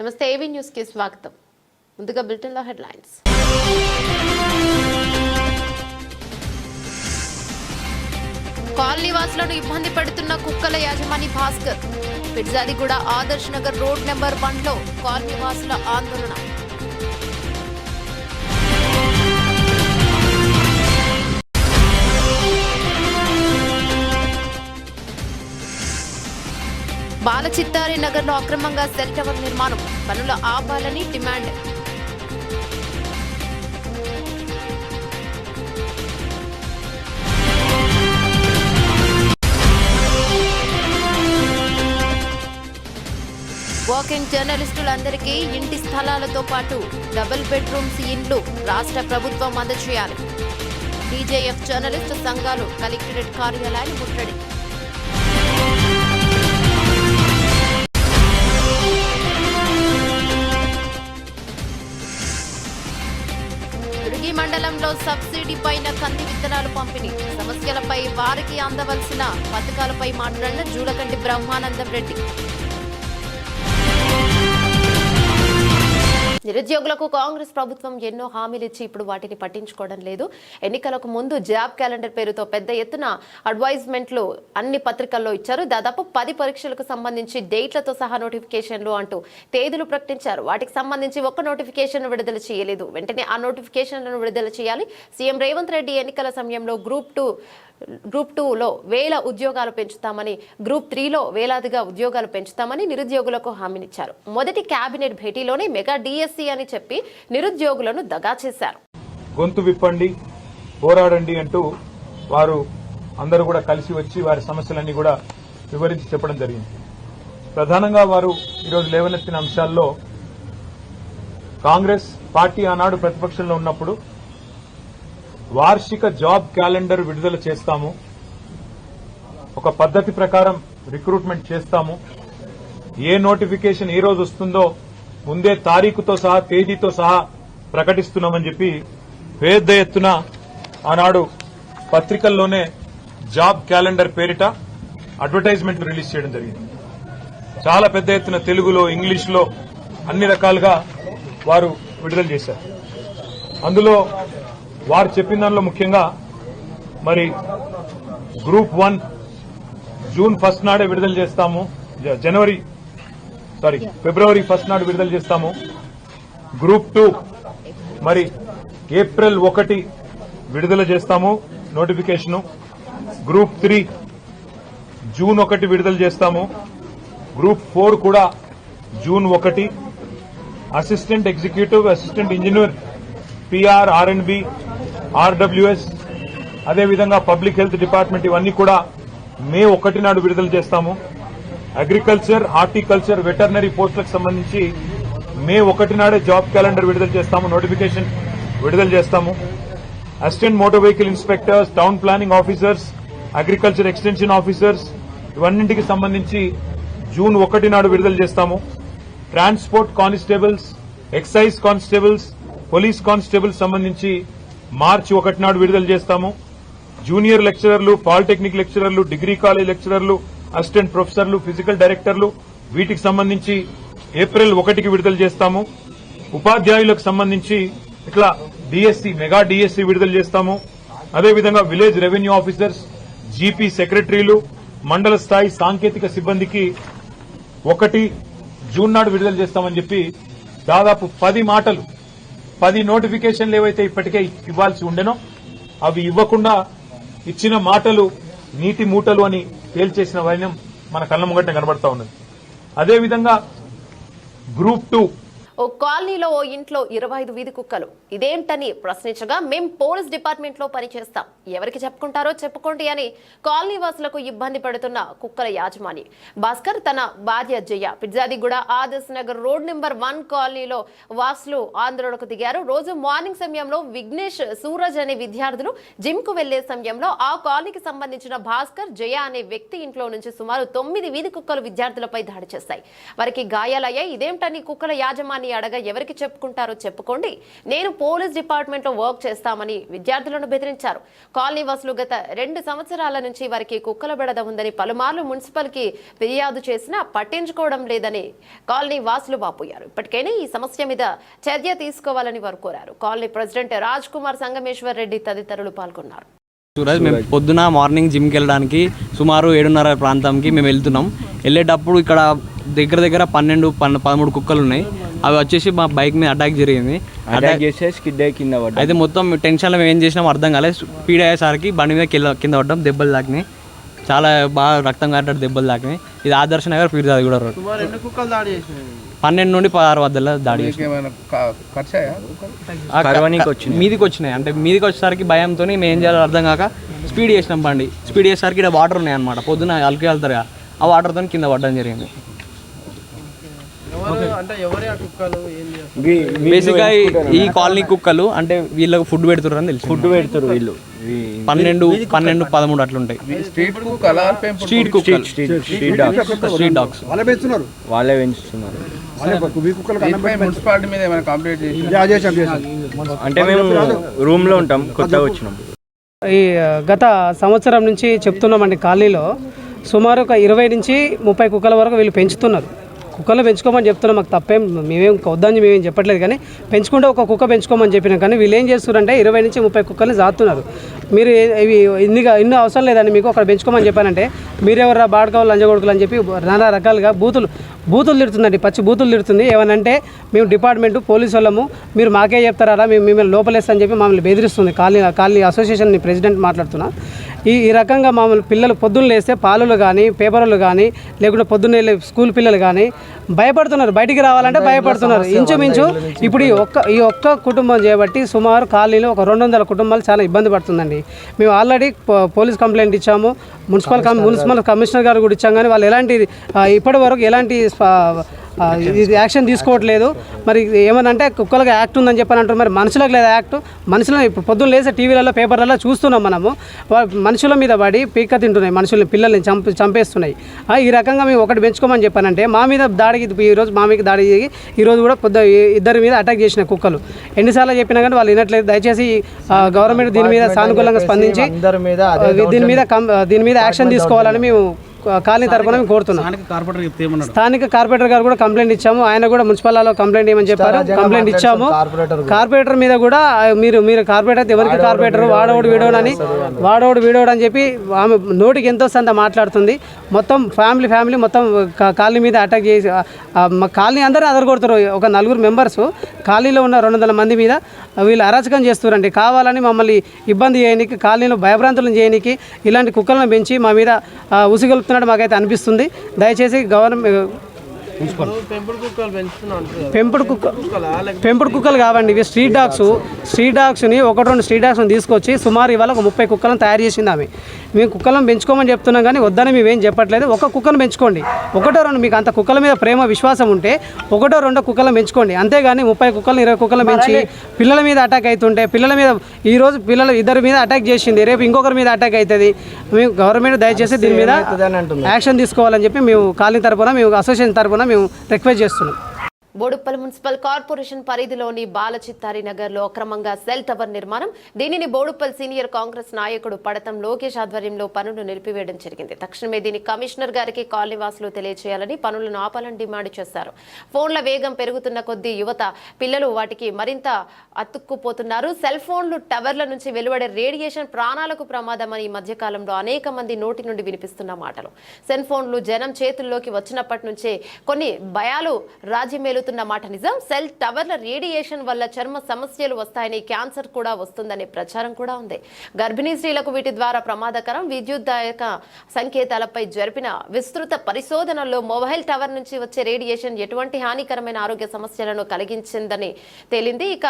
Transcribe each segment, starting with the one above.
నమస్తే AV news కి స్వాగతం. ముందుగా బులెటిన్ లో హెడ్లైన్స్. కాలనీ వాసులను ఇబ్బంది పెడుతున్న కుక్కల యాజమాని భాస్కర్. పిర్జాదిగూడ ఆదర్శ్ నగర్ రోడ్ నెంబర్ 1లో కాలనీ వాసుల ఆందోళన. బాలచిత్తారి నగర్ లో అక్రమంగా సెల్ టవర్ నిర్మాణం, పనుల ఆపాలని డిమాండ్. వాకింగ్ జర్నలిస్టులందరికీ ఇంటి స్థలాలతో పాటు డబుల్ బెడ్రూమ్స్ ఇండ్లు రాష్ట్ర ప్రభుత్వం అందజేయాలి. టీజేఎఫ్ జర్నలిస్టు సంఘాలు కలెక్టరేట్ కార్యాలయాన్ని ముట్టడి. మండలంలో సబ్సిడీ పైన కంది విత్తనాలు పంపిణీ, సమస్యలపై వారికి అందవలసిన పథకాలపై మాట్లాడిన జూలకంటి బ్రహ్మానందం రెడ్డి. నిరుద్యోగులకు కాంగ్రెస్ ప్రభుత్వం ఎన్నో హామీలు ఇచ్చి ఇప్పుడు వాటిని పట్టించుకోవడం లేదు. ఎన్నికలకు ముందు జాబ్ క్యాలెండర్ పేరుతో పెద్ద ఎత్తున అడ్వైజ్మెంట్లు అన్ని పత్రికల్లో ఇచ్చారు. దాదాపు 10 పరీక్షలకు సంబంధించి డేట్లతో సహా నోటిఫికేషన్లు అంటూ తేదీలు ప్రకటించారు. వాటికి సంబంధించి ఒక్క నోటిఫికేషన్ విడుదల చేయలేదు. వెంటనే ఆ నోటిఫికేషన్లను విడుదల చేయాలి. సీఎం రేవంత్ రెడ్డి ఎన్నికల సమయంలో గ్రూప్ 2లో 1000 ఉద్యోగాలు పెంచుతామని, గ్రూప్ 3లో వేలాదిగా ఉద్యోగాలు పెంచుతామని నిరుద్యోగులకు హామీనిచ్చారు. మొదటి కేబినెట్ భేటీలోనే మెగా డిఎస్సి అని చెప్పి నిరుద్యోగులను దగా చేశారు. గొంతు విప్పండి, పోరాడండి అంటూ వారు అందరూ కూడా కలిసి వచ్చి వారి సమస్యలన్నీ కూడా వివరించి చెప్పడం జరిగింది. ప్రధానంగా వారు ఈరోజు లేవనెత్తిన అంశాల్లో కాంగ్రెస్ పార్టీ ఆనాడు ప్రతిపక్షంలో ఉన్నప్పుడు వార్షిక జాబ్ క్యాలెండర్ విడుదల చేస్తాము, ఒక పద్ధతి ప్రకారం రిక్రూట్మెంట్ చేస్తాము, ఏ నోటిఫికేషన్ ఏ రోజు వస్తుందో ముందే తారీఖుతో సహా తేదీతో సహా ప్రకటిస్తున్నామని చెప్పి పెద్ద ఎత్తున ఆనాడు పత్రికల్లోనే జాబ్ క్యాలెండర్ పేరిట అడ్వర్టైజ్మెంట్లు రిలీజ్ చేయడం జరిగింది. చాలా పెద్ద ఎత్తున తెలుగులో, ఇంగ్లీష్లో అన్ని రకాలుగా వారు విడుదల చేశారు. అందులో వారు చెప్పిన దానిలో ముఖ్యంగా మరి గ్రూప్ 1 జూన్ 1 నాడే విడుదల చేస్తాము, ఫిబ్రవరి 1 నాడు విడుదల చేస్తాము. గ్రూప్ 2 మరి ఏప్రిల్ 1 విడుదల చేస్తాము నోటిఫికేషను. గ్రూప్ 3 జూన్ 1 విడుదల చేస్తాము. గ్రూప్ 4 కూడా June 1. Assistant executive, assistant engineer, PR, ఆర్ఎండ్బి, ఆర్డబ్ల్యూఎస్, అదేవిధంగా పబ్లిక్ హెల్త్ డిపార్ట్మెంట్ ఇవన్నీ కూడా మే 1 నాడు విడుదల చేస్తాము. అగ్రికల్చర్, హార్టికల్చర్, వెటర్నరీ పోస్టులకు సంబంధించి మే 1 నాడే జాబ్ క్యాలెండర్ విడుదల చేస్తాము, నోటిఫికేషన్ విడుదల చేస్తాము. Assistant motor vehicle inspectors, town planning officers, agriculture extension officers ఇవన్నింటికి సంబంధించి జూన్ 1 నాడు విడుదల చేస్తాము. Transport constables, excise constables, police constables సంబంధించి మార్చి 1 నాడు విడుదల చేస్తాము. జూనియర్ లెక్చరర్లు, పాలిటెక్నిక్ లెక్చరర్లు, డిగ్రీ కాలేజ్ లెక్చరర్లు, అసిస్టెంట్ ప్రొఫెసర్లు, ఫిజికల్ డైరెక్టర్లు వీటికి సంబంధించి ఏప్రిల్ 1కి విడుదల చేస్తాము. ఉపాధ్యాయులకు సంబంధించి ఇట్లా డిఎస్సి, మెగా డిఎస్సి విడుదల చేస్తాము. అదేవిధంగా విలేజ్ రెవెన్యూ ఆఫీసర్స్, జీపీ సెక్రటరీలు, మండల స్థాయి సాంకేతిక సిబ్బందికి 1 జూన్ నాడు విడుదల చేస్తామని చెప్పి దాదాపు 10 నోటిఫికేషన్లు ఏవైతే ఇప్పటికే ఇవ్వాల్సి ఉండెనో అవి ఇవ్వకుండా ఇచ్చిన మాటలు నీటి మూటలు అని తేల్చేసిన వైనం మన కళ్ల ముంగట కనబడతా ఉన్నది. అదేవిధంగా గ్రూప్ 2 ఓ కాలనీలో ఓ ఇంట్లో 25 వీధి కుక్కలు. ఇదేంటని ప్రశ్నించగా మేం పోలీస్ డిపార్ట్మెంట్ లో పనిచేస్తాం, ఎవరికి చెప్పుకుంటారో చెప్పుకోండి అని కాలనీ వాసులకు ఇబ్బంది పెడుతున్న కుక్కల యాజమాని భాస్కర్ తన భార్య జయ పిర్జాదిగూడ ఆదర్శ్ నగర్ రోడ్ నెంబర్ 1 కాలనీలో వాసులు ఆందోళనకు దిగారు. రోజు మార్నింగ్ సమయంలో విఘ్నేష్, సూరజ్ అనే విద్యార్థులు జిమ్ కు వెళ్లే సమయంలో ఆ కాలనీకి సంబంధించిన భాస్కర్, జయ అనే వ్యక్తి ఇంట్లో నుంచి సుమారు 9 వీధి కుక్కలు విద్యార్థులపై దాడి చేశాయి. వారికి గాయాలయ్యాయి. ఇదేంటని కుక్కల యాజమాని అని అడగ ఎవరికి చెప్పుకుంటారో చెప్పుకోండి, నేను పోలీస్ డిపార్ట్మెంట్ లో వర్క్ చేస్తామని విద్యార్థులను బెదిరించారు. కాలనీ వాసులు గత 2 సంవత్సరాల నుంచి వారికి కుక్కల బెడద ఉందని పలుమార్లు మున్సిపల్ కి ఫిర్యాదు చేసినా పట్టించుకోవడం లేదని కాలనీ వాసులు వాపోయారు. ఇప్పటికైనా ఈ సమస్య మీద చర్య తీసుకోవాలని వారు కోరారు. కాలనీ ప్రెసిడెంట్ రాజ్ కుమార్ సంగమేశ్వర్ రెడ్డి తదితరులు పాల్గొన్నారు. సూరజ్, మేము పొద్దున మార్నింగ్ జిమ్కి వెళ్ళడానికి సుమారు 7:30 ప్రాంతంకి మేము వెళ్తున్నాం. వెళ్ళేటప్పుడు ఇక్కడ దగ్గర 12-13 కుక్కలు ఉన్నాయి. అవి వచ్చేసి మా బైక్ మీద అటాక్ జరిగింది. అటాక్ చేస్తే స్కిడ్ అయ్యి కింద పడ్డాం. అయితే మొత్తం టెన్షన్లో మేము ఏం చేసినాం అర్థం కాలేదు. స్పీడ్ అయ్యేసరికి బండి మీద కింద పడ్డాం. దెబ్బలు తాకినాయి, చాలా బాగా రక్తం కాటట్టు దెబ్బలు తాకినాయి. ఇది ఆదర్శ నగర్ పీర్జాది కూడా రోడ్. 12 నుండి 16 మధ్యలో దాడి మీదికి వచ్చినాయి. అంటే మీదికి వచ్చేసరికి భయంతో మేము ఏం చేయాలో అర్థం కాక స్పీడ్ చేసినాం. బండి స్పీడ్ చేసేసరికి ఇక్కడ వాటర్ ఉన్నాయి అనమాట. పొద్దున అలికి వెళ్తారు, ఆ వాటర్తో కింద పడడం జరిగింది. బేసిక్గా ఈ కాలనీ కుక్కలు అంటే వీళ్ళకి ఫుడ్ పెడుతుర్రు అని తెలుసు. ఫుడ్ పెడుతురు వీళ్ళు 12-13 అట్లుంటాయి. స్ట్రీట్ డాగ్స్ వాళ్ళే పెంచుతున్నారు. అంటే మేము రూమ్ లో ఉంటాం, కొత్తగా వచ్చినాం. ఈ గత సంవత్సరం నుంచి చెప్తున్నామండి, కాలనీలో సుమారు ఒక 20 నుంచి 30 కుక్కల వరకు వీళ్ళు పెంచుతున్నారు. కుక్కలు పెంచుకోమని చెప్తున్నాం, మాకు తప్పేం, మేమేం వద్దని మేమేం చెప్పట్లేదు. కానీ పెంచుకుంటే ఒక కుక్క పెంచుకోమని చెప్పినాం. కానీ వీళ్ళు ఏం చేస్తున్నారంటే 20 నుంచి 30 కుక్కల్ని జాతున్నారు. మీరు ఇవి ఇన్ని అవసరం లేదండి మీకు అక్కడ పెంచుకోమని చెప్పానంటే మీరెవరా బాడకావులు లంజగొడుకులు అని చెప్పి నానా రకాలుగా బూతులు తిడుతుందండి, పచ్చి బూతులు తిడుతుంది. ఏమనంటే మేము డిపార్ట్మెంటు పోలీసు వాళ్ళము, మీరు మాకే చెప్తారా, మేము మిమ్మల్ని లోపలేస్తా అని చెప్పి మమ్మల్ని బెదిరిస్తుంది. కాలనీ అసోసియేషన్ ప్రెసిడెంట్ మాట్లాడుతున్నా. ఈ రకంగా మామూలు పిల్లలు పొద్దున్న లేస్తే పాలులు కానీ పేపర్లు కానీ లేకుంటే పొద్దున్న స్కూల్ పిల్లలు కానీ భయపడుతున్నారు, బయటికి రావాలంటే భయపడుతున్నారు. ఇంచుమించు ఇప్పుడు ఈ ఒక్క కుటుంబం చేయబట్టి సుమారు కాలనీలో ఒక 200 కుటుంబాలు చాలా ఇబ్బంది పడుతుందండి. మేము ఆల్రెడీ పోలీస్ కంప్లైంట్ ఇచ్చాము, మున్సిపల్ కమిషనర్ గారు కూడా ఇచ్చాం. కానీ వాళ్ళు ఇప్పటి వరకు ఎలాంటి ఇది యాక్షన్ తీసుకోవట్లేదు. మరి ఏమనంటే కుక్కలకు యాక్ట్ ఉందని చెప్పని అంటారు, మరి మనుషులకు లేదా యాక్ట్? మనుషులను ఇప్పుడు పొద్దున్న లేసే టీవీలలో పేపర్లలో చూస్తున్నాం మనము, మనుషుల మీద పడి పీక్క తింటున్నాయి, మనుషుల్ని పిల్లల్ని చంపేస్తున్నాయి. ఈ రకంగా మేము ఒకటి పెంచుకోమని చెప్పానంటే మా మీద దాడికి ఈరోజు మా మీద దాడి చేసి ఈరోజు కూడా ఇద్దరి మీద అటాక్ చేసిన కుక్కలు. ఎన్నిసార్లు చెప్పినా కానీ వాళ్ళు వినట్లేదు. దయచేసి గవర్నమెంట్ దీని మీద సానుకూలంగా స్పందించి దీని మీద యాక్షన్ తీసుకోవాలని మేము కాలనీ తరపున మేము కోరుతున్నాం. స్థానిక కార్పొరేటర్ గారు కూడా కంప్లైంట్ ఇచ్చాము. ఆయన కూడా మున్సిపల్లో కంప్లైంట్ ఇవ్వమని చెప్పారు, కంప్లైంట్ ఇచ్చాము. కార్పొరేటర్ మీద కూడా మీరు కార్పొరేటర్ ఎవరికి కార్పొరేటర్ వాడోడు వీడోడు అని చెప్పి ఆమె నోటికి ఎంతో సంత మాట్లాడుతుంది. మొత్తం ఫ్యామిలీ మొత్తం కాలనీ మీద అటాక్ చేసి కాలనీ అందరూ అదరగొడుతారు. ఒక 4 మెంబర్స్ కాలనీలో ఉన్న 200 మంది మీద వీళ్ళు అరాచకం చేస్తారండి. కావాలని మమ్మల్ని ఇబ్బంది చేయడానికి, కాలనీలో భయభ్రాంతులను చేయడానికి ఇలాంటి కుక్కలను పెంచి మా మీద ఉసిగొలుపుతున్నట్టు మాకైతే అనిపిస్తుంది. దయచేసి గవర్నమెంట్ పెంపుడు కుక్కలు కావండి ఇవి, స్ట్రీట్ డాగ్స్ని 1-2 స్ట్రీట్ డాగ్స్ని తీసుకొచ్చి సుమారు ఇవాళ ఒక 30 కుక్కలను తయారు చేసింది ఆమె. మేము కుక్కలను పెంచుకోమని చెప్తున్నాం కానీ వద్దని మేమేం చెప్పట్లేదు. ఒక కుక్కను పెంచుకోండి, 1-2 మీకు అంత కుక్కల మీద ప్రేమ విశ్వాసం ఉంటే 1-2 కుక్కలను పెంచుకోండి. అంతేగాని 30 కుక్కలను 20 కుక్కలను పెంచి పిల్లల మీద అటాక్ అవుతుంటే పిల్లల మీద ఈరోజు ఇద్దరి మీద అటాక్ చేసింది, రేపు ఇంకొకరి మీద అటాక్ అవుతుంది. మేము గవర్నమెంట్ దయచేసి దీని మీద యాక్షన్ తీసుకోవాలని చెప్పి మేము కాలనీ తరపున మేము అసోసియేషన్ తరపున మేము రిక్వెస్ట్ చేస్తున్నాం. బోడుప్పల్ మున్సిపల్ కార్పొరేషన్ పరిధిలోని బాలచిత్తారి నగర్లో అక్రమంగా సెల్ టవర్ నిర్మాణం. దీనిని బోడుప్పల్ సీనియర్ కాంగ్రెస్ నాయకుడు పడతం లోకేష్ ఆధ్వర్యంలో పనులు నిలిపివేయడం జరిగింది. తక్షణమే దీన్ని కమిషనర్ గారికి కాలనీవాసులు తెలియజేయాలని, పనులను ఆపాలని డిమాండ్ చేశారు. ఫోన్ల వేగం పెరుగుతున్న కొద్దీ యువత పిల్లలు వాటికి మరింత అతుక్కుపోతున్నారు. సెల్ ఫోన్లు టవర్ల నుంచి వెలువడే రేడియేషన్ ప్రాణాలకు ప్రమాదమని ఈ మధ్యకాలంలో అనేక మంది నోటి నుండి వినిపిస్తున్న మాటలు. సెల్ ఫోన్లు జనం చేతుల్లోకి వచ్చినప్పటి నుంచే కొన్ని భయాలు రాజ్యమేలు మాట నిజం. సెల్ టవర్ల రేడియేషన్ వల్ల చర్మ సమస్యలు వస్తాయని, క్యాన్సర్ కూడా వస్తుందనే ప్రచారం కూడా ఉంది. గర్భిణీ స్త్రీలకు వీటి ద్వారా ప్రమాదకరం విద్యుద్దాయక సంకేతాలపై జరిపిన విస్తృత పరిశోధనల్లో మొబైల్ టవర్ నుంచి వచ్చే రేడియేషన్ ఎటువంటి హానికరమైన ఆరోగ్య సమస్యలను కలిగించిందని తేలింది. ఇక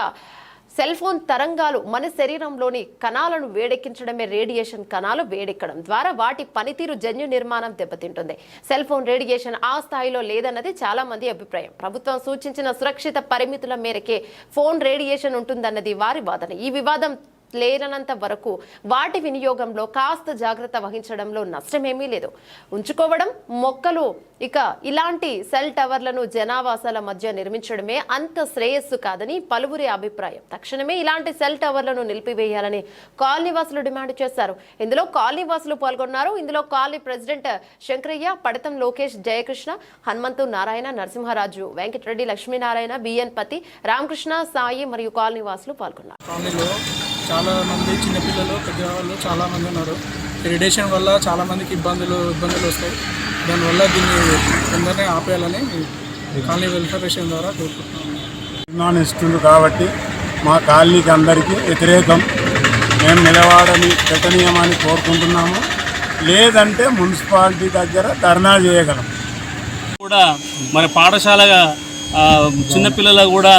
సెల్ ఫోన్ తరంగాలు మన శరీరంలోని కణాలను వేడెక్కించడమే. రేడియేషన్ కణాలు వేడెక్కడం ద్వారా వాటి పనితీరు జన్యు నిర్మాణం దెబ్బతింటుంది. సెల్ ఫోన్ రేడియేషన్ ఆ స్థాయిలో లేదన్నది చాలా మంది అభిప్రాయం. ప్రభుత్వం సూచించిన సురక్షిత పరిమితుల మేరకే ఫోన్ రేడియేషన్ ఉంటుందన్నది వారి వాదన. ఈ వివాదం లేనంత వరకు వాటి వినియోగంలో కాస్త జాగ్రత్త వహించడంలో నష్టమేమీ లేదు. ఉంచుకోవడం మొక్కలు ఇక ఇలాంటి సెల్ టవర్లను జనావాసాల మధ్య నిర్మించడమే అంత శ్రేయస్సు కాదని పలువురి అభిప్రాయం. తక్షణమే ఇలాంటి సెల్ టవర్లను నిలిపివేయాలని కాలనీవాసులు డిమాండ్ చేశారు. ఇందులో కాలనీవాసులు పాల్గొన్నారు. ఇందులో colony president Shankaraiah, Padatham Lokesh, Jayakrishna, Hanumanthu, Narayana, Narasimharaju, Venkatareddy, Lakshminarayana, BN Pathi, Ramakrishna, Sai మరియు కాలనీవాసులు పాల్గొన్నారు. కాలనీలో చాలా మంది చిన్నపిల్లలు, పెద్దవాళ్ళు చాలా మంది ఉన్నారు. రేడియేషన్ వల్ల చాలా మందికి ఇబ్బందులు వస్తాయి. దానివల్ల దీన్ని తొందరనే ఆపేయాలని కాలనీ వెల్ఫేర్ ద్వారా కోరుకుంటున్నాము. నిర్మాణిస్తుంది కాబట్టి మా కాలనీకి అందరికీ వ్యతిరేకం. మేము నిలవాడని పెట్టనీయమని కోరుకుంటున్నాము. లేదంటే మున్సిపాలిటీ దగ్గర ధర్నా చేయగలం. కూడా మరి పాఠశాలగా చిన్నపిల్లలు కూడా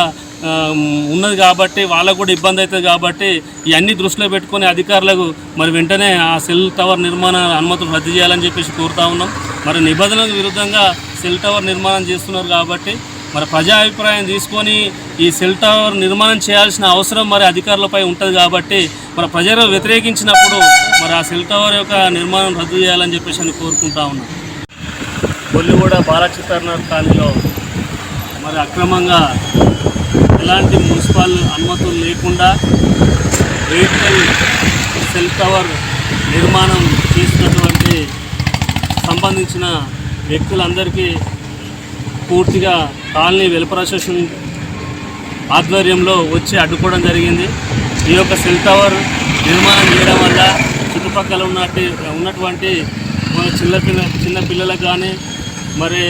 ఉన్నది కాబట్టి వాళ్ళకు కూడా ఇబ్బంది అవుతుంది కాబట్టి ఇవన్నీ దృష్టిలో పెట్టుకొని అధికారులకు మరి వెంటనే ఆ సెల్ టవర్ నిర్మాణ అనుమతులు రద్దు చేయాలని చెప్పేసి కోరుతా ఉన్నాం. మరి నిబంధనలకు విరుద్ధంగా సెల్ టవర్ నిర్మాణం చేస్తున్నారు కాబట్టి మరి ప్రజా అభిప్రాయం తీసుకొని ఈ సెల్ టవర్ నిర్మాణం చేయాల్సిన అవసరం మరి అధికారులపై ఉంటుంది కాబట్టి మరి ప్రజలు వ్యతిరేకించినప్పుడు మరి ఆ సెల్ టవర్ యొక్క నిర్మాణం రద్దు చేయాలని చెప్పేసి అని కోరుకుంటా ఉన్నాం. కొల్లిగూడ బాలచిత్రనాథ్ కాలనీలో మరి అక్రమంగా ఎలాంటి మున్సిపల్ అనుమతులు లేకుండా ఎయిర్టెల్ సెల్ టవర్ నిర్మాణం చేసినటువంటి సంబంధించిన వ్యక్తులందరికీ పూర్తిగా కాలనీ వెల్ఫేర్ అసోసియేషన్ ఆధ్వర్యంలో వచ్చి అడ్డుకోవడం జరిగింది. ఈ యొక్క సెల్ టవర్ నిర్మాణం చేయడం వల్ల చుట్టుపక్కల ఉన్నటువంటి చిన్న పిల్లలకు కానీ మరి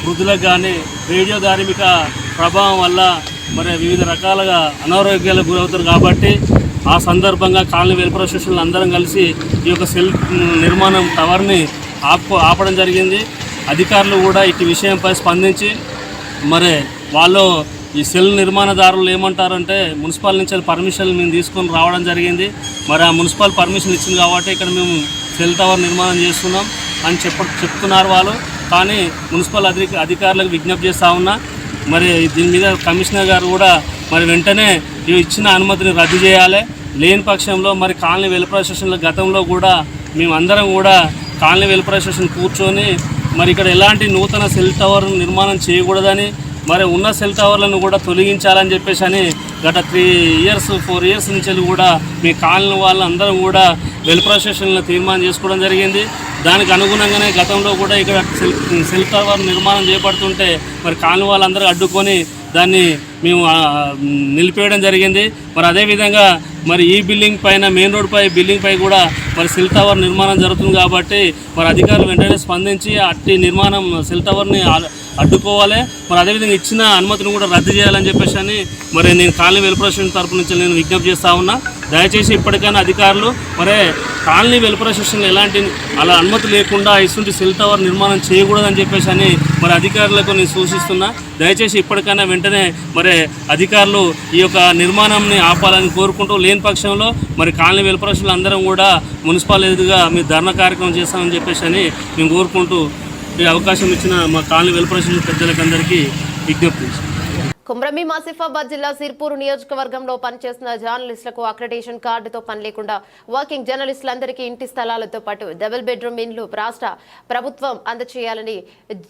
వృద్ధులకు కానీ రేడియో ధార్మిక ప్రభావం వల్ల మరి వివిధ రకాలుగా అనారోగ్యాలకు గురవుతారు కాబట్టి ఆ సందర్భంగా కాలనీ వెల్ఫేర్ అసోసియేషన్లు అందరం కలిసి ఈ యొక్క సెల్ నిర్మాణం టవర్ని ఆపడం జరిగింది. అధికారులు కూడా ఇటు విషయంపై స్పందించి మరి వాళ్ళు ఈ సెల్ నిర్మాణదారులు ఏమంటారంటే మున్సిపల్ నుంచి పర్మిషన్ మేము తీసుకొని రావడం జరిగింది. మరి ఆ మున్సిపల్ పర్మిషన్ ఇచ్చింది కాబట్టి ఇక్కడ మేము సెల్ టవర్ నిర్మాణం చేస్తున్నాం అని చెప్తున్నారు వాళ్ళు. కానీ మున్సిపల్ అధికారులకు విజ్ఞప్తి చేస్తూ ఉన్నా మరి దీని మీద కమిషనర్ గారు కూడా మరి వెంటనే ఇచ్చిన అనుమతిని రద్దు చేయాలి. లేని పక్షంలో మరి కాలనీ వెల్ఫేర్ అసోసియేషన్ల గతంలో కూడా మేము అందరం కూడా కాలనీ వెల్ఫేర్ అసోసియేషన్ కూర్చొని మరి ఇక్కడ ఎలాంటి నూతన సెల్ టవర్ నిర్మాణం చేయకూడదని మరి ఉన్న సెల్ టవర్లను కూడా తొలగించాలని చెప్పేసి అని గత 4 ఇయర్స్ నుంచి కూడా మీ కాలనీ వాళ్ళందరం కూడా వెల్ఫేర్ అసోసియేషన్లో తీర్మానం చేసుకోవడం జరిగింది. దానికి అనుగుణంగానే గతంలో కూడా ఇక్కడ సెల్ టవర్ నిర్మాణం చేపడుతుంటే మరి కాలనీ వాళ్ళందరూ అడ్డుకొని దాన్ని మేము నిలిపేయడం జరిగింది. మరి అదేవిధంగా మరి ఈ బిల్డింగ్ పైన మెయిన్ రోడ్ బిల్డింగ్ పై కూడా మరి సెల్ టవర్ నిర్మాణం జరుగుతుంది కాబట్టి మరి అధికారులు వెంటనే స్పందించి అట్టి నిర్మాణం సెల్ టవర్ని అడ్డుకోవాలి. మరి అదేవిధంగా ఇచ్చిన అనుమతిని కూడా రద్దు చేయాలని చెప్పేసి అని మరి నేను కాలనీ వెల్ఫేర్ అసోసియేషన్ తరపు నుంచి నేను విజ్ఞప్తి చేస్తూ ఉన్నా. దయచేసి ఇప్పటికైనా అధికారులు మరి కాలనీ వెల్ఫేర్ అసోసియేషన్ ఎలాంటి అలా అనుమతి లేకుండా ఇటువంటి సెల్ టవర్ నిర్మాణం చేయకూడదని చెప్పేసి అని మరి అధికారులకు నేను సూచిస్తున్నా. దయచేసి ఇప్పటికైనా వెంటనే మరి అధికారులు ఈ యొక్క నిర్మాణాన్ని ఆపాలని కోరుకుంటూ, లేని పక్షంలో మరి కాలనీ వెల్ఫేర్ అసోసియేషన్ అందరం కూడా మున్సిపల్ ఎదురుగా మీ ధర్నా కార్యక్రమం చేస్తామని చెప్పేసి అని మేము కోరుకుంటూ ఈ అవకాశం ఇచ్చిన మా కాలనీ వెల్ఫేర్ అసోసియేషన్ పెద్దలకు అందరికీ విజ్ఞప్తి. కుమ్రమి ఆసిఫాబాద్ జిల్లా సిర్పూర్ నియోజకవర్గంలో పనిచేస్తున్న జర్నలిస్టులకు అక్రిడిటేషన్ కార్డుతో పని లేకుండా వర్కింగ్ జర్నలిస్టులందరికీ ఇంటి స్థలాలతో పాటు డబుల్ బెడ్రూమ్ ఇండ్లు రాష్ట్ర ప్రభుత్వం అందజేయాలని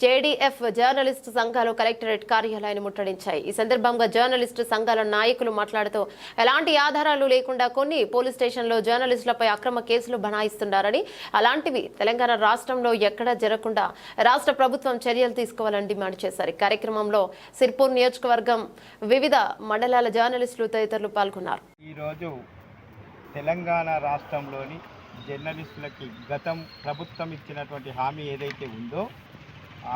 జేడీఎఫ్ జర్నలిస్టు సంఘాలు కలెక్టరేట్ కార్యాలయాన్ని ముట్టడించాయి. ఈ సందర్భంగా జర్నలిస్టు సంఘాల నాయకులు మాట్లాడుతూ ఎలాంటి ఆధారాలు లేకుండా కొన్ని పోలీస్ స్టేషన్లో జర్నలిస్టులపై అక్రమ కేసులు బనాయిస్తున్నారని, అలాంటివి తెలంగాణ రాష్ట్రంలో ఎక్కడా జరగకుండా రాష్ట్ర ప్రభుత్వం చర్యలు తీసుకోవాలని డిమాండ్ చేశారు. ఈ కార్యక్రమంలో సిర్పూర్ నియోజకవర్గం వివిధ మండలాల జర్నలిస్టులు తదితరులు పాల్గొన్నారు. ఈరోజు తెలంగాణ రాష్ట్రంలోని జర్నలిస్టులకి గతం ప్రభుత్వం ఇచ్చినటువంటి హామీ ఏదైతే ఉందో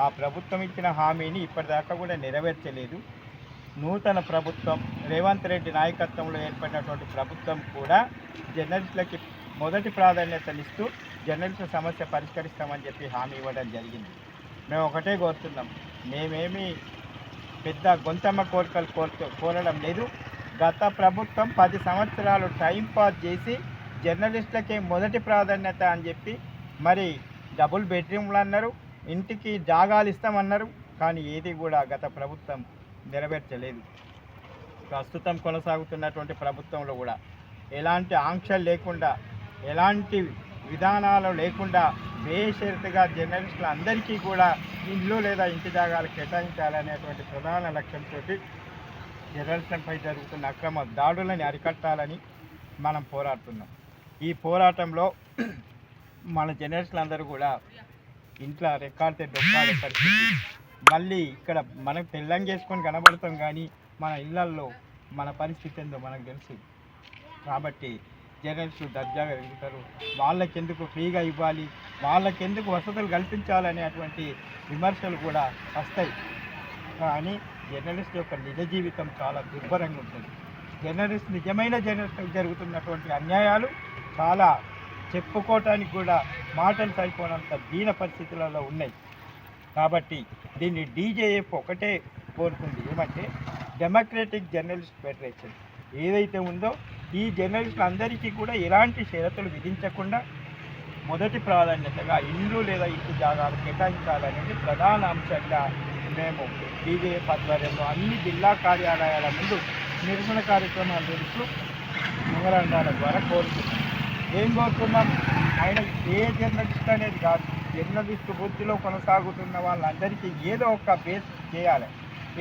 ఆ ప్రభుత్వం ఇచ్చిన హామీని ఇప్పటిదాకా కూడా నెరవేర్చలేదు. నూతన ప్రభుత్వం రేవంత్ రెడ్డి నాయకత్వంలో ఏర్పడినటువంటి ప్రభుత్వం కూడా జర్నలిస్టులకి మొదటి ప్రాధాన్యతనిస్తూ జర్నలిస్టుల సమస్య పరిష్కరిస్తామని చెప్పి హామీ ఇవ్వడం జరిగింది. మేము ఒకటే కోరుతున్నాం, మేమేమి పెద్ద గొంతమ్మ కోరికలు కోరడం లేదు. గత ప్రభుత్వం 10 సంవత్సరాలు టైంపాస్ చేసి జర్నలిస్టులకే మొదటి ప్రాధాన్యత అని చెప్పి మరి డబుల్ బెడ్రూమ్లు అన్నారు, ఇంటికి జాగాలు ఇస్తామన్నారు. కానీ ఏది కూడా గత ప్రభుత్వం నెరవేర్చలేదు. ప్రస్తుతం కొనసాగుతున్నటువంటి ప్రభుత్వంలో కూడా ఎలాంటి ఆంక్షలు లేకుండా, ఎలాంటి విధానాలు లేకుండా బేషరతుగా జర్నలిస్టులు అందరికీ కూడా ఇల్లు లేదా ఇంటి జాగాలు కేటాయించాలనేటువంటి ప్రధాన లక్ష్యంతో జర్నలిస్టులపై జరుగుతున్న అక్రమ దాడులని అరికట్టాలని మనం పోరాడుతున్నాం. ఈ పోరాటంలో మన జర్నలిస్టులందరూ కూడా ఇంట్లో రెక్కాడితే డొక్కాడే పరిస్థితి. మళ్ళీ ఇక్కడ మనం తెల్లంగేసుకొని కనబడతాం, కానీ మన ఇళ్లల్లో మన పరిస్థితి ఏందో మనకు తెలుసు. కాబట్టి జర్నలిస్టులు దర్జాగా వెళ్తారు, వాళ్ళకెందుకు ఫ్రీగా ఇవ్వాలి, వాళ్ళకెందుకు వసతులు కల్పించాలనేటువంటి విమర్శలు కూడా వస్తాయి. కానీ జర్నలిస్ట్ యొక్క నిజ జీవితం చాలా దుర్భరంగా ఉంటుంది. నిజమైన జర్నలిస్టులకు జరుగుతున్నటువంటి అన్యాయాలు చాలా చెప్పుకోవటానికి కూడా మాటలు సరిపోనంత దీన పరిస్థితులలో ఉన్నాయి. కాబట్టి దీన్ని డీజేఎఫ్ ఒకటే కోరుతుంది, ఏమంటే డెమోక్రటిక్ జర్నలిస్ట్ ఫెడరేషన్ ఏదైతే ఉందో ఈ జర్నలిస్టులందరికీ కూడా ఎలాంటి షరతులు విధించకుండా మొదటి ప్రాధాన్యతగా ఇల్లు లేదా ఇంటి జాగాలు కేటాయించాలనేది ప్రధాన అంశంగా మేము డీజేఎఫ్ ఆధ్వర్యంలో అన్ని జిల్లా కార్యాలయాల ముందు నిరసన కార్యక్రమాలు జరుపుతూ మెమరాండాల ద్వారా కోరుతున్నాం. ఏం కోరుతున్నాం? ఆయన ఏ జర్నలిస్ట్ అనేది కాదు, జర్నలిస్టు వృత్తిలో కొనసాగుతున్న వాళ్ళందరికీ ఏదో ఒక బేస్ చేయాలి.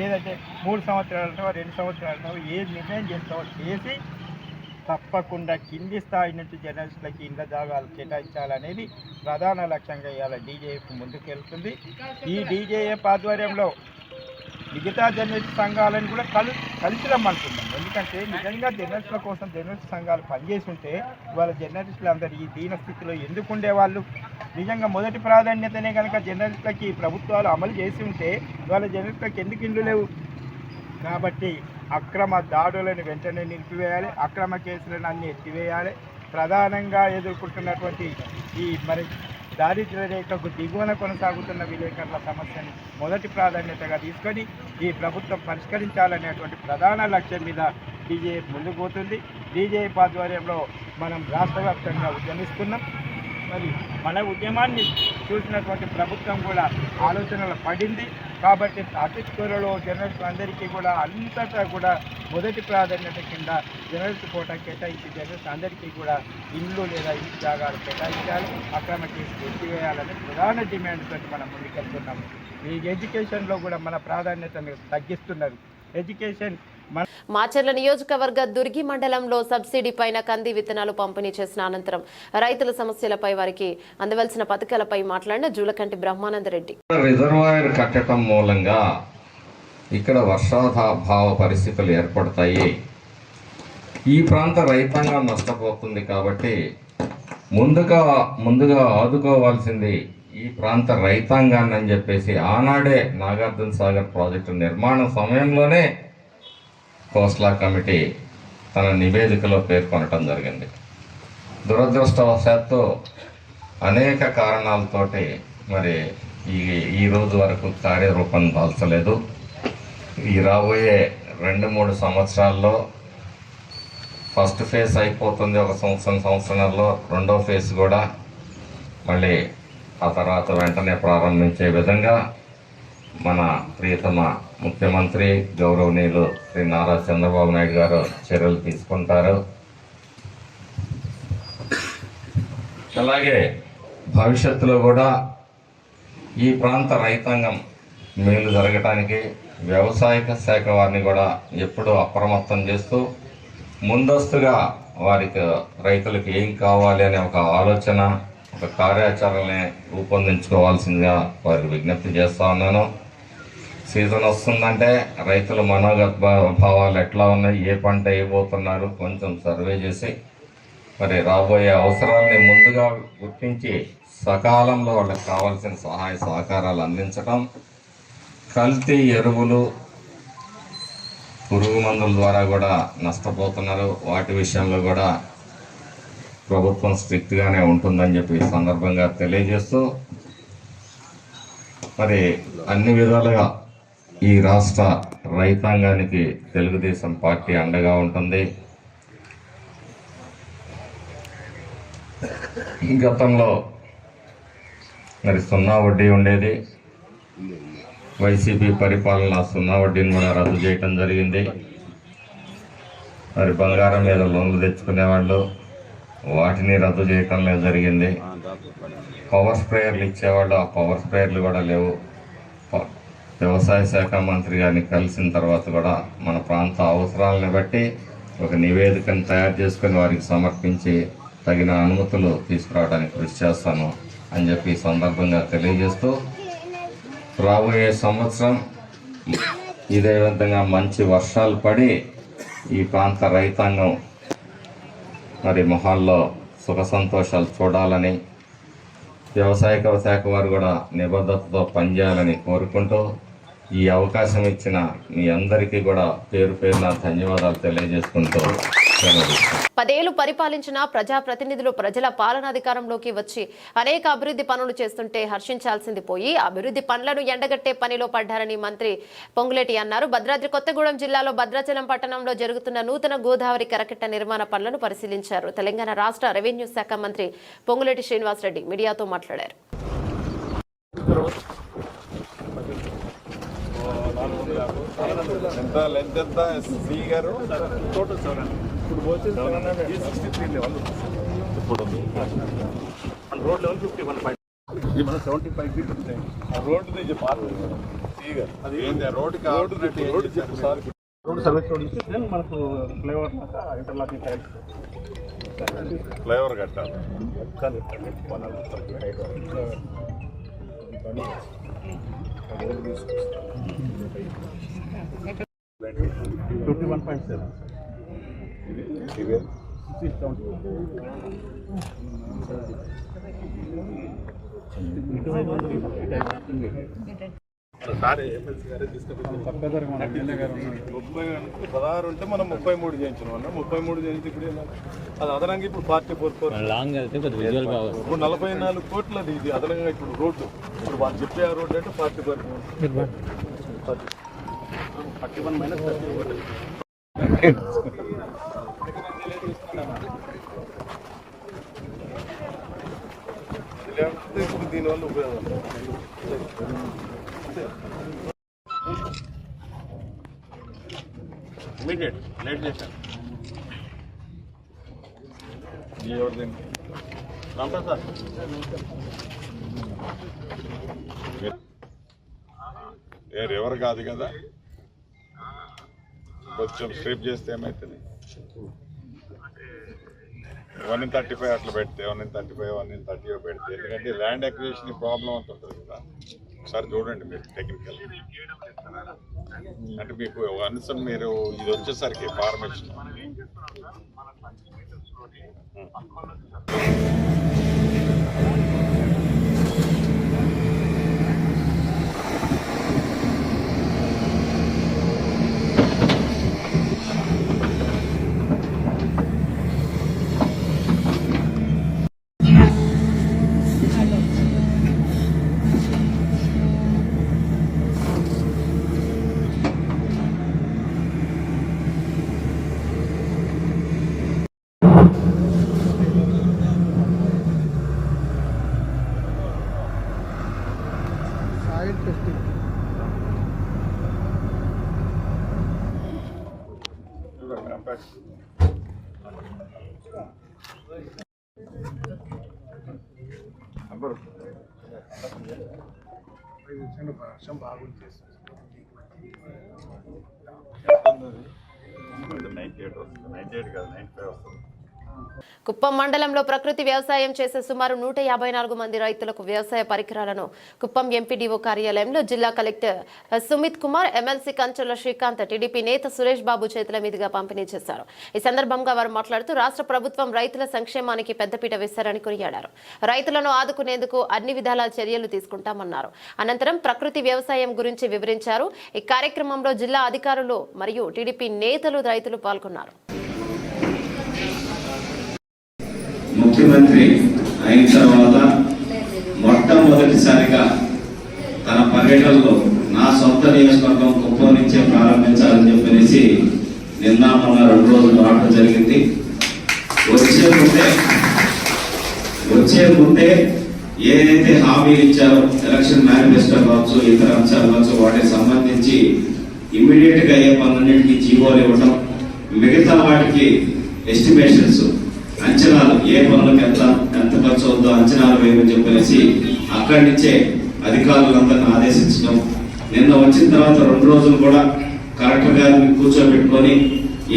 ఏదంటే 3 సంవత్సరాలతో 2 సంవత్సరాలతో ఏ నిర్ణయం చేస్తావో చేసి తప్పకుండా కింది స్థాయి నుంచి జర్నలిస్టులకి ఇళ్ల జాగాలు కేటాయించాలనేది ప్రధాన లక్ష్యంగా ఇవాళ డీజేఎఫ్ ముందుకెళ్తుంది. ఈ డీజేఎఫ్ ఆధ్వర్యంలో మిగతా జర్నలిస్ట్ సంఘాలను కూడా కలిసి రమ్మంటున్నాం. ఎందుకంటే నిజంగా జర్నలిస్టుల కోసం జర్నలిస్ట్ సంఘాలు పనిచేసి ఉంటే వాళ్ళ జర్నలిస్టులు అందరూ ఈ దీన స్థితిలో ఎందుకు ఉండేవాళ్ళు? నిజంగా మొదటి ప్రాధాన్యతనే కనుక జర్నలిస్టులకి ప్రభుత్వాలు అమలు చేసి ఉంటే వాళ్ళ జర్నలిస్టులకు ఎందుకు ఇల్లు లేవు? కాబట్టి అక్రమ దాడులను వెంటనే నిలిపివేయాలి, అక్రమ కేసులను అన్ని ఎత్తివేయాలి. ప్రధానంగా ఎదుర్కొంటున్నటువంటి ఈ దారిద్ర్య రేఖకు దిగువన కొనసాగుతున్న విలేకరుల సమస్యని మొదటి ప్రాధాన్యతగా తీసుకొని ఈ ప్రభుత్వం పరిష్కరించాలనేటువంటి ప్రధాన లక్ష్యం మీద డీజేఎఫ్ ముందుకు పోతుంది. డీజేఎఫ్ ఆధ్వర్యంలో మనం రాష్ట్ర వ్యాప్తంగా ఉద్యమిస్తున్నాం. మరి మన ఉద్యమాన్ని చూసినటువంటి ప్రభుత్వం కూడా ఆలోచనలు పడింది. కాబట్టి అతి త్వరలో జర్నలిస్టులు అందరికీ కూడా అంతటా కూడా మొదటి ప్రాధాన్యత కింద జర్నలిస్ట్ కోటా కేటాయించి జర్నలిస్ట్ అందరికీ కూడా ఇల్లు లేదా ఇంటి జాగాలు కేటాయించాలి, అక్రమ కేసులు ఎత్తివేయాలని ప్రధాన డిమాండ్ తోటి మనం ముందుకెళ్తున్నాము. ఈ ఎడ్యుకేషన్లో కూడా మన ప్రాధాన్యతను తగ్గిస్తున్నారు. ఎడ్యుకేషన్ మాచర్ల నియోజకవర్గ దుర్గి మండలంలో సబ్సిడీ పైన కంది విత్తనాలు పంపిణీ చేసిన అనంతరం రైతుల సమస్యలపై వారికి అందవలసిన పథకాలపై మాట్లాడిన జూలకంటి బ్రహ్మానందరెడ్డి. రిజర్వాయర్ కట్టడం మూలంగా ఇక్కడ వర్షాభావ పరిస్థితులు ఏర్పడతాయి. ఈ ప్రాంత రైతాంగం నష్టపోతుంది. కాబట్టి ముందుగా ఆదుకోవాల్సింది ఈ ప్రాంత రైతాంగాన్ని అని చెప్పేసి ఆనాడే నాగార్జున సాగర్ ప్రాజెక్టు నిర్మాణ సమయంలోనే కోస్లా కమిటీ తన నివేదికలో పేర్కొనటం జరిగింది. దురదృష్టవశాత్తు అనేక కారణాలతోటి మరి ఈ రోజు వరకు కార్యరూపం దాల్చలేదు. ఈ రాబోయే 2-3 సంవత్సరాల్లో ఫస్ట్ ఫేజ్ అయిపోతుంది. ఒక సంవత్సరంలో రెండో ఫేజ్ కూడా మళ్ళీ ఆ తర్వాత వెంటనే ప్రారంభించే విధంగా మన ప్రియతమ ముఖ్యమంత్రి గౌరవనీయులు శ్రీ నారా చంద్రబాబు నాయుడు గారు చర్యలు తీసుకుంటారు. అలాగే భవిష్యత్తులో కూడా ఈ ప్రాంత రైతాంగం మేలు జరగటానికి వ్యవసాయ శాఖ వారిని కూడా ఎప్పుడూ అప్రమత్తం చేస్తూ ముందస్తుగా వారికి రైతులకు ఏం కావాలి అనే ఒక ఆలోచన, ఒక కార్యాచరణని రూపొందించుకోవాల్సిందిగా వారికి విజ్ఞప్తి చేస్తూ ఉన్నాను. సీజన్ వస్తుందంటే రైతుల మనోభావాలు ఎట్లా ఉన్నాయి, ఏ పంట వేయబోతున్నారు కొంచెం సర్వే చేసి మరి రాబోయే అవసరాలని ముందుగా గుర్తించి సకాలంలో వాళ్ళకి కావాల్సిన సహాయ సహకారాలు అందించడం, కల్తీ ఎరువులు పురుగు మందుల ద్వారా కూడా నష్టపోతున్నారు. వాటి విషయంలో కూడా ప్రభుత్వం స్ట్రిక్ట్గానే ఉంటుందని చెప్పి ఈ సందర్భంగా తెలియజేస్తూ మరి అన్ని విధాలుగా ఈ రాష్ట్ర రైతాంగానికి తెలుగుదేశం పార్టీ అండగా ఉంటుంది. గతంలో మరి 0 వడ్డీ ఉండేది. వైసీపీ పరిపాలన 0 వడ్డీని కూడా రద్దు చేయటం జరిగింది. మరి బంగారం మీద లోన్లు తెచ్చుకునేవాళ్ళు వాటిని రద్దు చేయటంలో జరిగింది. పవర్ స్ప్రేయర్లు ఇచ్చేవాళ్ళు, ఆ పవర్ స్ప్రేయర్లు కూడా లేవు. వ్యవసాయ శాఖ మంత్రి గారిని కలిసిన తర్వాత కూడా మన ప్రాంత అవసరాలను బట్టి ఒక నివేదికను తయారు చేసుకుని వారికి సమర్పించి తగిన అనుమతులు తీసుకురావడానికి కృషి చేస్తాను అని చెప్పి ఈ సందర్భంగా తెలియజేస్తూ, రాబోయే సంవత్సరం ఇదే విధంగా మంచి వర్షాలు పడి ఈ ప్రాంత రైతాంగం మరి మొహాల్లో సుఖ సంతోషాలు చూడాలని, వ్యవసాయ శాఖ వారు కూడా నిబద్ధతతో పనిచేయాలని కోరుకుంటూ ఈ అవకాశం ఇచ్చిన మీ అందరికీ కూడా పేరు పేరున ధన్యవాదాలు తెలియజేసుకుంటూ 10 ఏళ్లు పరిపాలించిన ప్రజాప్రతినిధులు ప్రజల పాలనాధికారంలోకి వచ్చి అనేక అభివృద్ధి పనులు చేస్తుంటే హర్షించాల్సింది పోయి అభివృద్ధి పనులను ఎండగట్టే పనిలో పడ్డారని మంత్రి పొంగులేటి అన్నారు. భద్రాద్రి కొత్తగూడెం జిల్లాలో భద్రాచలం పట్టణంలో జరుగుతున్న నూతన గోదావరి కరకట్ట నిర్మాణ పనులను పరిశీలించారు. తెలంగాణ రాష్ట్ర రెవెన్యూ శాఖ మంత్రి పొంగులేటి శ్రీనివాసరెడ్డి మీడియాతో మాట్లాడారు. ఫ్లైఓవర్ కట్టాలి. సార్ ఎమ్మెల్సీ గారే తీసుకొచ్చి 16 ఉంటే మనం 33 చేయించిన వాళ్ళం. 33 చేయించి ఇప్పుడు అది అదనంగా ఇప్పుడు 44 లాంగ్ అయితే ఇప్పుడు 44 కోట్ల ఇది అదనంగా ఇప్పుడు రోడ్డు. ఇప్పుడు వాళ్ళు చెప్పే ఆ రోడ్డు అంటే 44 31 మైనస్ 30 ఇప్పుడు దీనివల్ల ఉపయోగం ఇమీడియట్ లేట్ చేశాను. ఎవరిదండి రాంప్రసాద్ ఎవరు కాదు కదా, కొంచెం స్ట్రిప్ చేస్తే ఏమవుతుంది? 1:35 అట్లా పెడితే 1:35 1:30 పెడితే, ఎందుకంటే ల్యాండ్ అక్విజిషన్ ప్రాబ్లం అంత ఉంటుంది కదా. ఒకసారి చూడండి మీరు టెక్నికల్, అంటే మీకు అనుసరం మీరు ఇది వచ్చేసరికి ఫార్మేషన్ వర్షం బాగుంది. 98 వస్తుంది, 98 కాదు 95 వస్తుంది. కుప్పం మండలంలో ప్రకృతి వ్యవసాయం చేసే సుమారు 154 మంది రైతులకు వ్యవసాయ పరికరాలను కుప్పం ఎంపీడీఓ కార్యాలయంలో జిల్లా collector Sumit Kumar, MLC Kancharla Srikanth, TDP నేత సురేష్ బాబు చేతుల మీదుగా పంపిణీ చేశారు. ఈ సందర్భంగా వారు మాట్లాడుతూ రాష్ట్ర ప్రభుత్వం రైతుల సంక్షేమానికి పెద్దపీట వేశారని కొనియాడారు. రైతులను ఆదుకునేందుకు అన్ని విధాల చర్యలు తీసుకుంటామన్నారు. అనంతరం ప్రకృతి వ్యవసాయం గురించి వివరించారు. ఈ కార్యక్రమంలో జిల్లా అధికారులు మరియు టీడీపీ నేతలు, రైతులు పాల్గొన్నారు. ముఖ్యమంత్రి అయిన తర్వాత మొట్టమొదటిసారిగా తన పర్యటనలో నా సొంత నియోజకవర్గం కుప్పం నుంచే ప్రారంభించాలని చెప్పనేసి నిన్న మొన్న 2 రోజులు రావడం జరిగింది. వచ్చే ముందే ఏదైతే హామీలు ఇచ్చారో, ఎలక్షన్ మేనిఫెస్టో కావచ్చు, ఇతర అంశాలు కావచ్చు, వాటికి సంబంధించి ఇమ్మీడియట్ గా ఏ పనులన్నింటినీ జీవోలు ఇవ్వడం, మిగతా వాటికి ఎస్టిమేషన్స్ అంచనాలు ఏ పనులకు ఎంత ఖర్చు అవుతుందో అంచనాలు వేయమని చెప్పేసి అక్కడి నుంచే అధికారులందరినీ ఆదేశించడం. నిన్న వచ్చిన తర్వాత 2 రోజులు కూడా కలెక్టర్ గారిని కూర్చోబెట్టుకొని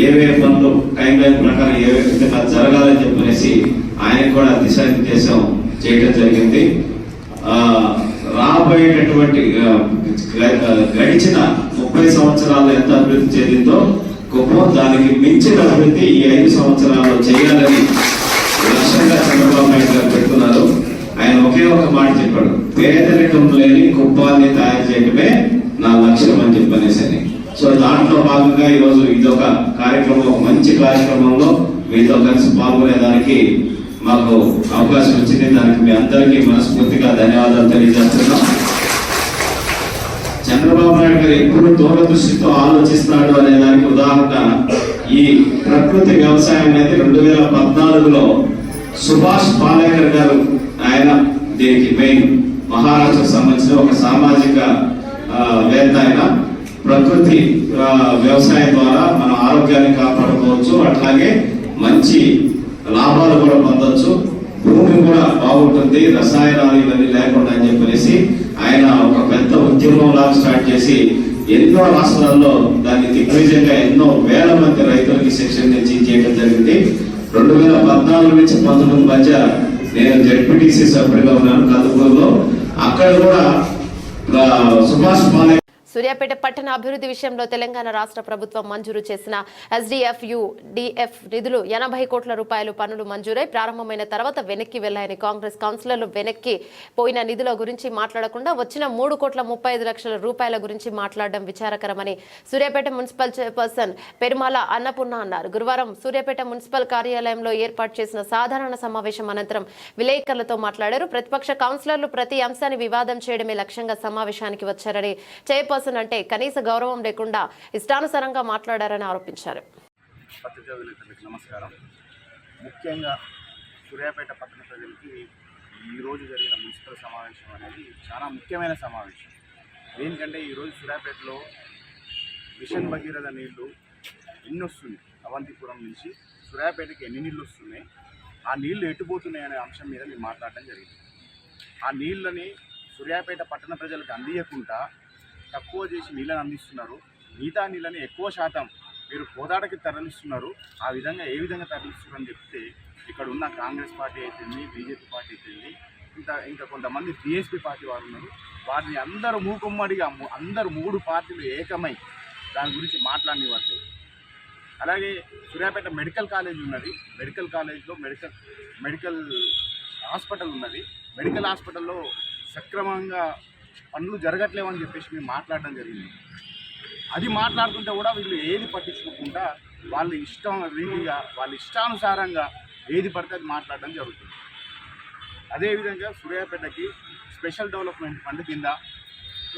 ఏవే పనులు టైం లైన్ ప్రకారం ఏ విధంగా జరగాలని చెప్పేసి ఆయనకు కూడా దిశానిర్దేశం చేయడం జరిగింది. రాబోయేటటువంటి గడిచిన 30 సంవత్సరాలు ఎంత అభివృద్ధి చెందిందో కుప్పం దానికి మించిన అభివృద్ధి ఈ 5 సంవత్సరాల్లో చేయాలని లక్ష్యంగా చంద్రబాబు నాయుడు గారు పెడుతున్నారు. ఆయన ఒకే ఒక మాట చెప్పాడు, పేదరికం లేని కుప్పాన్ని తయారు చేయడమే నా లక్ష్యం అని చెప్పనేసి. సో దాంట్లో భాగంగా ఈరోజు ఇదొక కార్యక్రమం, ఒక మంచి కార్యక్రమంలో మీతో కలిసి పాల్గొనేదానికి మాకు అవకాశం వచ్చింది. దానికి మీ అందరికీ మనస్ఫూర్తిగా ధన్యవాదాలు తెలియజేస్తున్నాం. చంద్రబాబు నాయుడు గారు ఎప్పుడు దూరదృష్టితో ఆలోచిస్తాడు అనే దానికి ఉదాహరణ ఈ ప్రకృతి వ్యవసాయం అనేది 2014లో సుభాష్ పాలేకర్ గారు, ఆయన దీనికి మెయిన్ మహారాష్ట్రకు సంబంధించిన ఒక సామాజిక వేత్త. ఆయన ప్రకృతి వ్యవసాయం ద్వారా మన ఆరోగ్యాన్ని కాపాడుకోవచ్చు, అట్లాగే మంచి లాభాలు కూడా పొందొచ్చు, భూమి కూడా బాగుంటుంది, రసాయనాలు ఇవన్నీ లేకుండా అని చెప్పేసి ఆయన ఒక పెద్ద ఉద్యమం లాగా స్టార్ట్ చేసి ఎన్నో రాష్ట్రాల్లో దాన్ని దిగ్విజయంగా ఎన్నో వేల మంది రైతులకి శిక్షణ చేయడం జరిగింది. 2014 నుంచి 19 మధ్య నేను జెడ్పీటీసీ సభ్యుడిగా ఉన్నాను కందుకూరులో. అక్కడ కూడా సుభాష్ పాలేకర్ సూర్యాపేట పట్టణ అభివృద్ధి విషయంలో తెలంగాణ రాష్ట్ర ప్రభుత్వం మంజూరు చేసిన SDF-UDF నిధులు 80 కోట్ల రూపాయలు పనులు మంజూరై ప్రారంభమైన తర్వాత వెనక్కి వెళ్లాయని కాంగ్రెస్ కౌన్సిలర్లు వెనక్కి పోయిన నిధుల గురించి మాట్లాడకుండా వచ్చిన 3,35 లక్షల రూపాయల గురించి మాట్లాడడం విచారకరమని సూర్యాపేట మున్సిపల్ చైర్పర్సన్ పెరుమాల అన్నపూర్ణ అన్నారు. గురువారం సూర్యాపేట మున్సిపల్ కార్యాలయంలో ఏర్పాటు చేసిన సాధారణ సమావేశం అనంతరం విలేకరులతో మాట్లాడారు. ప్రతిపక్ష కౌన్సిలర్లు ప్రతి అంశాన్ని వివాదం చేయడమే లక్ష్యంగా సమావేశానికి వచ్చారని, చైర్పర్సన్ అంటే కనీస గౌరవం లేకుండా ఇష్టానుసారంగా మాట్లాడారని ఆరోపించారు. పత్రికా విలేకరులకు నమస్కారం. ముఖ్యంగా సూర్యాపేట పట్టణ ప్రజలకి ఈరోజు జరిగిన మున్సిపల్ సమావేశం అనేది చాలా ముఖ్యమైన సమావేశం. ఏంటంటే ఈరోజు సూర్యాపేటలో మిషన్ భగీరథ నీళ్లు ఎన్ని వస్తున్నాయి, అవంతిపురం నుంచి సూర్యాపేటకి ఎన్ని నీళ్ళు వస్తున్నాయి, ఆ నీళ్లు ఎట్టుపోతున్నాయి అనే అంశం మీద మేము మాట్లాడడం జరిగింది. ఆ నీళ్ళని సూర్యాపేట పట్టణ ప్రజలకు అందియకుండా తక్కువ చేసి నీళ్ళని అందిస్తున్నారు, మిగతా నీళ్ళని ఎక్కువ శాతం మీరు కోదాడకి తరలిస్తున్నారు. ఆ విధంగా ఏ విధంగా తరలిస్తున్నారని చెప్తే ఇక్కడ ఉన్న కాంగ్రెస్ పార్టీ అయితేంది, బీజేపీ పార్టీ అయితేంది, ఇంకా కొంతమంది బీఎస్పీ పార్టీ వారు ఉన్నారు. వారిని అందరూ మూకుమ్మడిగా అందరూ 3 పార్టీలు ఏకమై దాని గురించి మాట్లాడనివ్వట్లేదు. అలాగే సూర్యాపేట మెడికల్ కాలేజ్ ఉన్నది, మెడికల్ కాలేజ్లో మెడికల్ హాస్పిటల్ ఉన్నది. మెడికల్ హాస్పిటల్లో సక్రమంగా పనులు జరగట్లేవని చెప్పేసి మేము మాట్లాడడం జరిగింది. అది మాట్లాడుతుంటే కూడా వీళ్ళు ఏది పట్టించుకోకుండా వాళ్ళ ఇష్టం రీతిగా వాళ్ళ ఇష్టానుసారంగా ఏది పడితే అది మాట్లాడడం జరుగుతుంది. అదేవిధంగా సూర్యాపేటకి స్పెషల్ డెవలప్మెంట్ ఫండ్ కింద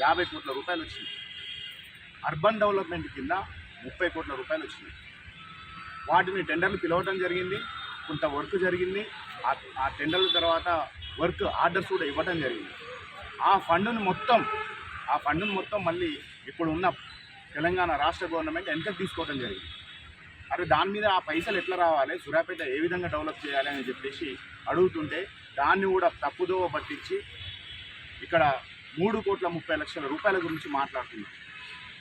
50 కోట్ల రూపాయలు వచ్చినాయి. అర్బన్ డెవలప్మెంట్ కింద 30 కోట్ల రూపాయలు వచ్చినాయి. వాటిని టెండర్లు పిలవడం జరిగింది, కొంత వర్క్ జరిగింది. ఆ టెండర్ల తర్వాత వర్క్ ఆర్డర్స్ కూడా ఇవ్వడం జరిగింది. ఆ ఫండ్ను మొత్తం మళ్ళీ ఇప్పుడు ఉన్న తెలంగాణ రాష్ట్ర గవర్నమెంట్ వెనక్కి తీసుకోవడం జరిగింది. అరే దాని మీద ఆ పైసలు ఎట్లా రావాలి, సూర్యాపేట ఏ విధంగా డెవలప్ చేయాలి అని చెప్పేసి అడుగుతుంటే దాన్ని కూడా తప్పుదోవ పట్టించి ఇక్కడ 3,30,00,000 రూపాయల గురించి మాట్లాడుతున్నారు.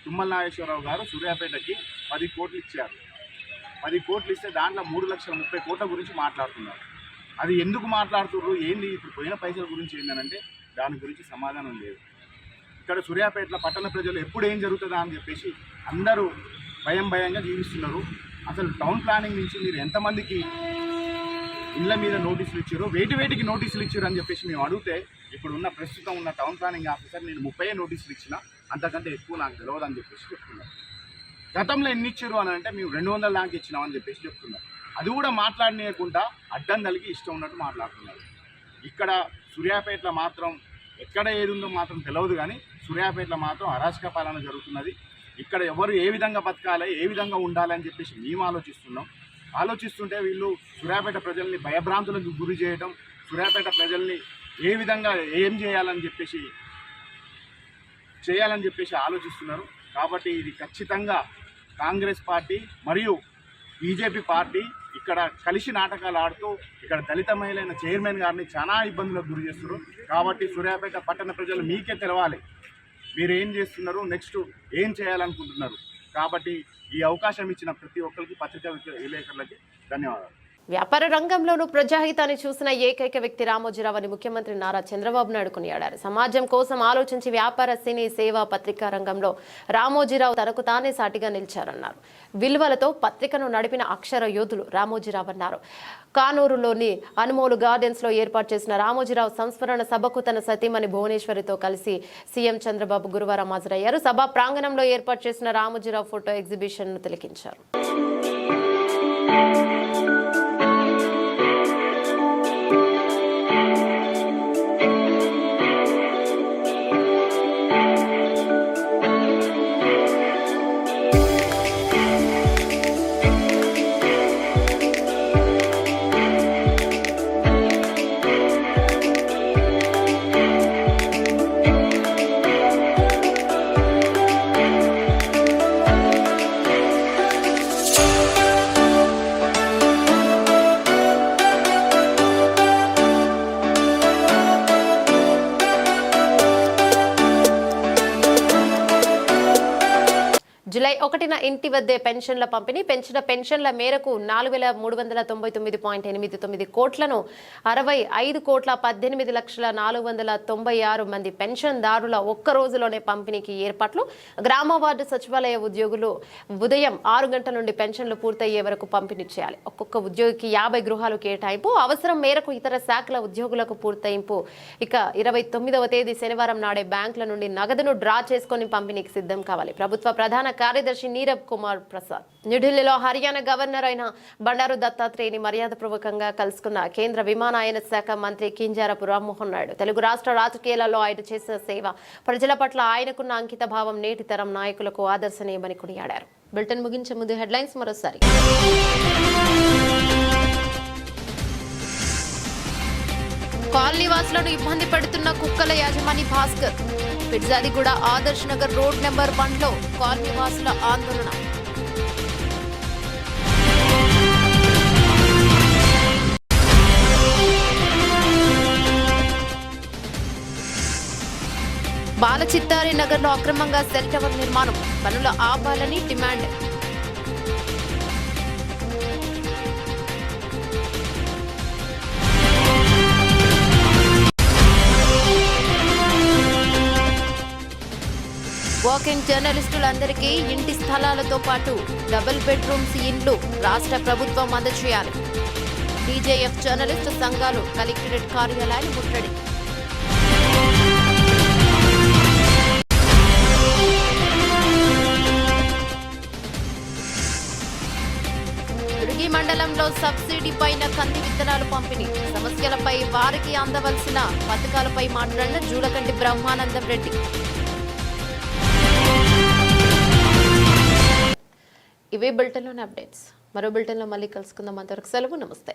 తుమ్మల నాగేశ్వరరావు గారు సూర్యాపేటకి 10 కోట్లు ఇచ్చారు. 10 కోట్లు ఇస్తే దాంట్లో 3,30,00,000 కోట్ల గురించి మాట్లాడుతున్నారు. అది ఎందుకు మాట్లాడుతున్నారు, ఏంది ఇప్పుడు పోయిన పైసల గురించి ఏంటంటే దాని గురించి సమాధానం లేదు. ఇక్కడ సూర్యాపేటలో పట్టణ ప్రజలు ఎప్పుడు ఏం జరుగుతుందా అని చెప్పేసి అందరూ భయంగా జీవిస్తున్నారు. అసలు టౌన్ ప్లానింగ్ నుంచి మీరు ఎంతమందికి ఇళ్ళ మీద నోటీసులు ఇచ్చారు, వేటికి నోటీసులు ఇచ్చారు అని చెప్పేసి మేము అడిగితే ఇప్పుడు ఉన్న ప్రస్తుతం ఉన్న టౌన్ ప్లానింగ్ ఆఫీసర్ నేను 30 నోటీసులు ఇచ్చిన, అంతకంటే ఎక్కువ నాకు తెలియదు అని చెప్పేసి చెప్తున్నారు. గతంలో ఎన్ని ఇచ్చారు అని అంటే మేము 200 దాకా ఇచ్చినామని చెప్పేసి చెప్తున్నారు. అది కూడా మాట్లాడనీయకుండా అడ్డం కలిగి ఇష్టం ఉన్నట్టు మాట్లాడుతున్నారు. ఇక్కడ సూర్యాపేటలో మాత్రం ఎక్కడ ఏది ఉందో మాత్రం తెలియదు, కానీ సూర్యాపేటలో మాత్రం అరాచక పాలన జరుగుతున్నది. ఇక్కడ ఎవరు ఏ విధంగా బతకాలి, ఏ విధంగా ఉండాలి అని చెప్పేసి మేము ఆలోచిస్తుంటే వీళ్ళు సూర్యాపేట ప్రజల్ని భయభ్రాంతులకు గురి చేయడం, సూర్యాపేట ప్రజల్ని ఏ విధంగా ఏం చేయాలని చెప్పేసి ఆలోచిస్తున్నారు. కాబట్టి ఇది ఖచ్చితంగా కాంగ్రెస్ పార్టీ మరియు బీజేపీ పార్టీ ఇక్కడ కలిసి నాటకాలు ఆడుతూ ఇక్కడ దళిత మహిళైన చైర్మన్ గారిని చాలా ఇబ్బందులకు గురి చేస్తున్నారు. కాబట్టి సూర్యాపేట పట్టణ ప్రజలు మీకే తెలవాలి మీరు ఏం చేస్తున్నారు, నెక్స్ట్ ఏం చేయాలనుకుంటున్నారు. కాబట్టి ఈ అవకాశం ఇచ్చిన ప్రతి ఒక్కరికి పత్రికా విలేకరులకి ధన్యవాదాలు. వ్యాపార రంగంలోనూ ప్రజాహితాన్ని చూసిన ఏకైక వ్యక్తి రామోజీరావు అని ముఖ్యమంత్రి నారా చంద్రబాబు నాయుడు కొనియాడారు. సమాజం కోసం ఆలోచించి వ్యాపార, సినీ, సేవా, పత్రికా రంగంలో రామోజీరావు తనకు తానే సాటిగా నిలిచారన్నారు. విలువలతో పత్రికను నడిపిన అక్షర యోధులు రామోజీరావు అన్నారు. కానూరులోని అనుమోలు గార్డెన్స్ లో ఏర్పాటు చేసిన రామోజీరావు సంస్మరణ సభకు తన సతీమణి భువనేశ్వరితో కలిసి సీఎం చంద్రబాబు గురువారం హాజరయ్యారు. సభా ప్రాంగణంలో ఏర్పాటు చేసిన రామోజీరావు ఫోటో ఎగ్జిబిషన్ ను తిలకించారు. జూలై 1న ఇంటి వద్దే పెన్షన్ల పంపిణీ. పెంచిన పెన్షన్ల మేరకు 4,399.89 కోట్లను 65,18,496 మంది పెన్షన్దారుల ఒక్క రోజులోనే పంపిణీకి ఏర్పాట్లు. గ్రామ వార్డు సచివాలయ ఉద్యోగులు ఉదయం 6 గంటల నుండి పెన్షన్లు పూర్తయ్యే వరకు పంపిణీ చేయాలి. ఒక్కొక్క ఉద్యోగికి 50 గృహాలు కేటాయింపు. అవసరం మేరకు ఇతర శాఖల ఉద్యోగులకు పూర్తయింపు. ఇక 29వ తేదీ శనివారం నాడే బ్యాంకుల నుండి నగదును డ్రా చేసుకుని పంపిణీకి సిద్ధం కావాలి. ప్రభుత్వ ప్రధాన కార్యదర్శి నీరబ్ కుమార్ ప్రసాద్ న్యూఢిల్లీలో హర్యానా గవర్నర్ అయిన బండారు దత్తాత్రేయని మర్యాదపూర్వకంగా కలుసుకున్న కేంద్ర విమానయాన శాఖ మంత్రి కింజారపు రామ్మోహన్ నాయుడు తెలుగు రాష్ట్ర రాజకీయాలలో ఆయన చేసిన సేవ, ప్రజల పట్ల ఆయనకున్న అంకిత భావం నేటి తరం నాయకులకు ఆదర్శనీయమని కొనియాడారు. బులెటిన్ ముగించే ముందు హెడ్లైన్స్ మరోసారి. కాలనీ వాసులను ఇబ్బంది పెడుతున్న కుక్కల యాజమాని భాస్కర్. పిర్జాదిగూడ ఆదర్శ్ నగర్ రోడ్ నెంబర్ 1లో కాలనీ వాసుల ఆందోళన. బాలచిత్తారి నగర్లో అక్రమంగా సెల్ టవర్ నిర్మాణం, పనుల ఆపాలని డిమాండ్. వాకింగ్ జర్నలిస్టులందరికీ ఇంటి స్థలాలతో పాటు డబుల్ బెడ్రూమ్స్ ఇండ్లు రాష్ట్ర ప్రభుత్వం అందజేయాలి. టీజేఎఫ్ జర్నలిస్టు సంఘాలు కలెక్టరేట్ కార్యాలయాన్ని ముట్టడి. దుర్గి మండలంలో సబ్సిడీ పైన కంది విత్తనాలు పంపిణీ, సమస్యలపై వారికి అందవలసిన పథకాలపై మాట్లాడిన జూలకంటి బ్రహ్మానందం రెడ్డి. ఇవే బులెటిన్లోని అప్డేట్స్. మరో బులెటిన్లో మళ్ళీ కలుసుకుందాం. అంతవరకు సెలవు. నమస్తే.